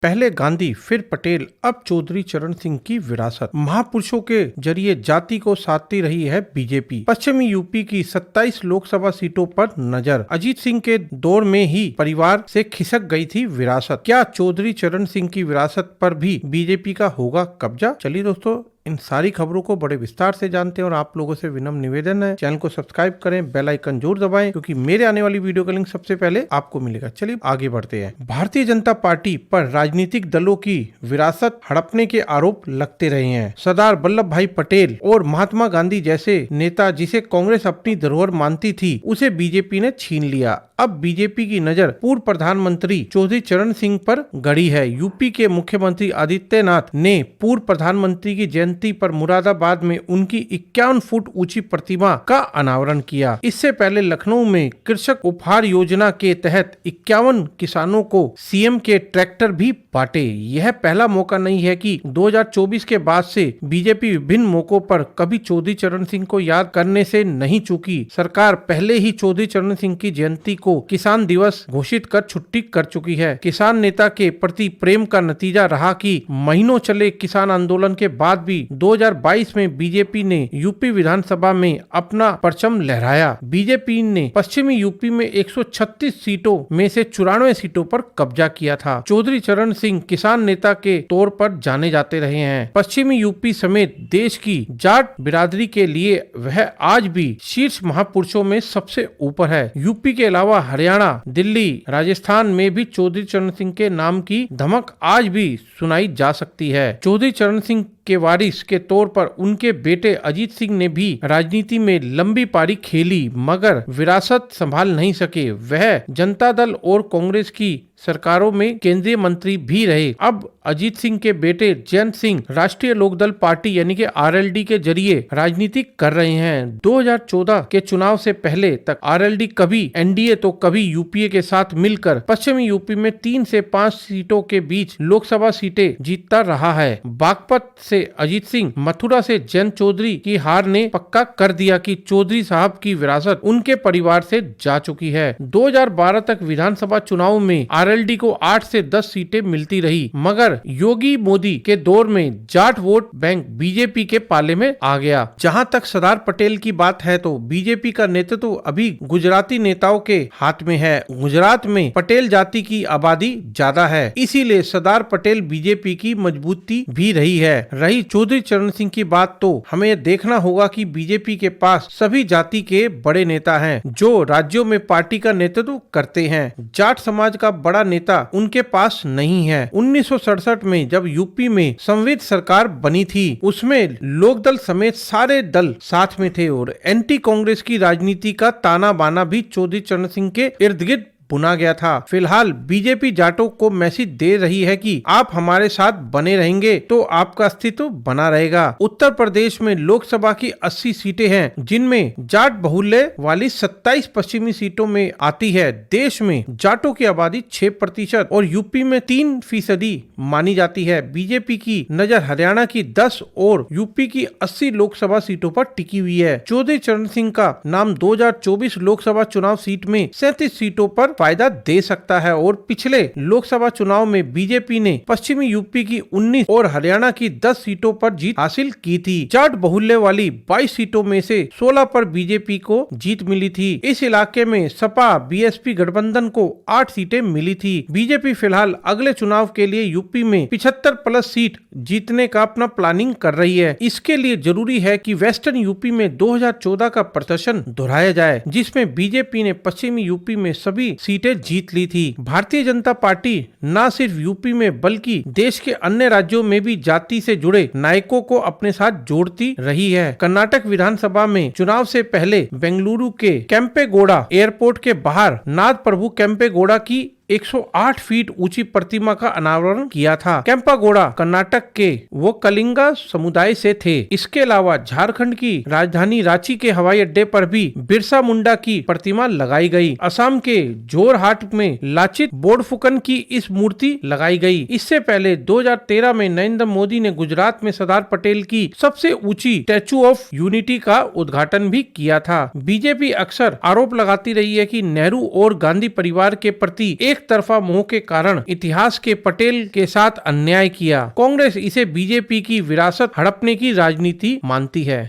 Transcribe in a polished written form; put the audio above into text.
पहले गांधी फिर पटेल अब चौधरी चरण सिंह की विरासत। महापुरुषों के जरिए जाति को साधती रही है बीजेपी। पश्चिमी यूपी की 27 लोकसभा सीटों पर नजर। अजीत सिंह के दौर में ही परिवार से खिसक गई थी विरासत। क्या चौधरी चरण सिंह की विरासत पर भी बीजेपी का होगा कब्जा? चलिए दोस्तों, इन सारी खबरों को बड़े विस्तार से जानते हैं और आप लोगों से विनम्र निवेदन है, चैनल को सब्सक्राइब करें, बेल आइकन जरूर दबाएं, क्योंकि मेरे आने वाली वीडियो का लिंक सबसे पहले आपको मिलेगा। चलिए आगे बढ़ते हैं। भारतीय जनता पार्टी पर राजनीतिक दलों की विरासत हड़पने के आरोप लगते रहे हैं। सरदार वल्लभ भाई पटेल और महात्मा गांधी जैसे नेता जिसे कांग्रेस अपनी धरोहर मानती थी, उसे बीजेपी ने छीन लिया। अब बीजेपी की नजर पूर्व प्रधानमंत्री चौधरी चरण सिंह पर गड़ी है। यूपी के मुख्यमंत्री आदित्यनाथ ने पूर्व प्रधानमंत्री की जयंती पर मुरादाबाद में उनकी 51 फुट ऊंची प्रतिमा का अनावरण किया। इससे पहले लखनऊ में कृषक उपहार योजना के तहत 51 किसानों को सीएम के ट्रैक्टर भी बांटे। यह पहला मौका नहीं है कि 2024 के बाद से बीजेपी विभिन्न मौकों पर कभी चौधरी चरण सिंह को याद करने से नहीं चूकी। सरकार पहले ही चौधरी चरण सिंह की जयंती को किसान दिवस घोषित कर छुट्टी कर चुकी है। किसान नेता के प्रति प्रेम का नतीजा रहा कि महीनों चले किसान आंदोलन के बाद भी 2022 में बीजेपी ने यूपी विधानसभा में अपना परचम लहराया। बीजेपी ने पश्चिमी यूपी में 136 सीटों में से 94 सीटों पर कब्जा किया था। चौधरी चरण सिंह किसान नेता के तौर पर जाने जाते रहे हैं। पश्चिमी यूपी समेत देश की जाट बिरादरी के लिए वह आज भी शीर्ष महापुरुषों में सबसे ऊपर है। यूपी के अलावा हरियाणा, दिल्ली, राजस्थान में भी चौधरी चरण सिंह के नाम की धमक आज भी सुनाई जा सकती है। चौधरी चरण सिंह के वारिस के तौर पर उनके बेटे अजीत सिंह ने भी राजनीति में लंबी पारी खेली, मगर विरासत संभाल नहीं सके। वह जनता दल और कांग्रेस की सरकारों में केंद्रीय मंत्री भी रहे। अब अजीत सिंह के बेटे जयंत सिंह राष्ट्रीय लोकदल पार्टी यानी कि आरएलडी के जरिए राजनीति कर रहे हैं। 2014 के चुनाव से पहले तक आरएलडी कभी एनडीए तो कभी यूपीए के साथ मिलकर पश्चिमी यूपी में 3 से 5 सीटों के बीच लोकसभा सीटें जीतता रहा है। बागपत से अजीत सिंह, मथुरा से जयंत चौधरी की हार ने पक्का कर दिया कि चौधरी साहब की विरासत उनके परिवार से जा चुकी है। 2012 तक विधानसभा चुनाव में आरएलडी को 8 से 10 सीटें मिलती रही, मगर योगी मोदी के दौर में जाट वोट बैंक बीजेपी के पाले में आ गया। जहां तक सरदार पटेल की बात है तो बीजेपी का नेतृत्व अभी गुजराती नेताओं के हाथ में है। गुजरात में पटेल जाति की आबादी ज्यादा है, इसीलिए सरदार पटेल बीजेपी की मजबूती भी रही है। रही चौधरी चरण सिंह की बात तो हमें देखना होगा कि बीजेपी के पास सभी जाति के बड़े नेता हैं जो राज्यों में पार्टी का नेतृत्व करते हैं। जाट समाज का बड़ा नेता उनके पास नहीं है। 1967 में जब यूपी में संविधान सरकार बनी थी, उसमें लोकदल समेत सारे दल साथ में थे और एंटी कांग्रेस की राजनीति का ताना बाना भी चौधरी चरण सिंह के इर्द गिर्द बुना गया था। फिलहाल बीजेपी जाटों को मैसेज दे रही है कि आप हमारे साथ बने रहेंगे तो आपका अस्तित्व बना रहेगा। उत्तर प्रदेश में लोकसभा की 80 सीटें हैं, जिनमें जाट बहुल्य वाली 27 पश्चिमी सीटों में आती है। देश में जाटों की आबादी 6% और यूपी में 3% मानी जाती है। बीजेपी की नजर हरियाणा की 10 और यूपी की 80 लोकसभा सीटों पर टिकी हुई है। चौधरी चरण सिंह का नाम 2024 लोकसभा चुनाव सीट में 37 सीटों पर फायदा दे सकता है और पिछले लोकसभा चुनाव में बीजेपी ने पश्चिमी यूपी की 19 और हरियाणा की 10 सीटों पर जीत हासिल की थी। जाट बहुल्य वाली 22 सीटों में से 16 पर बीजेपी को जीत मिली थी। इस इलाके में सपा बीएसपी गठबंधन को 8 सीटें मिली थी। बीजेपी फिलहाल अगले चुनाव के लिए यूपी में 75+ सीट जीतने का अपना प्लानिंग कर रही है। इसके लिए जरूरी है कि वेस्टर्न यूपी में 2014 का प्रदर्शन दोहराया जाए, जिसमें बीजेपी ने पश्चिमी यूपी में सभी सीटें जीत ली थी। भारतीय जनता पार्टी न सिर्फ यूपी में बल्कि देश के अन्य राज्यों में भी जाति से जुड़े नायकों को अपने साथ जोड़ती रही है। कर्नाटक विधानसभा में चुनाव से पहले बेंगलुरु के केम्पेगौड़ा एयरपोर्ट के बाहर नाथ प्रभु केम्पेगौड़ा की 108 फीट ऊंची प्रतिमा का अनावरण किया था। केम्पेगौड़ा कर्नाटक के वो कलिंगा समुदाय से थे। इसके अलावा झारखंड की राजधानी रांची के हवाई अड्डे पर भी बिरसा मुंडा की प्रतिमा लगाई गई। असम के जोरहाट में लाचित बोरफुकन की इस मूर्ति लगाई गई। इससे पहले 2013 में नरेंद्र मोदी ने गुजरात में सरदार पटेल की सबसे ऊंची स्टैचू ऑफ यूनिटी का उद्घाटन भी किया था। बीजेपी अक्सर आरोप लगाती रही है कि नेहरू और गांधी परिवार के प्रति एक एक तरफा मोह के कारण इतिहास के पटेल के साथ अन्याय किया। कांग्रेस इसे बीजेपी की विरासत हड़पने की राजनीति मानती है।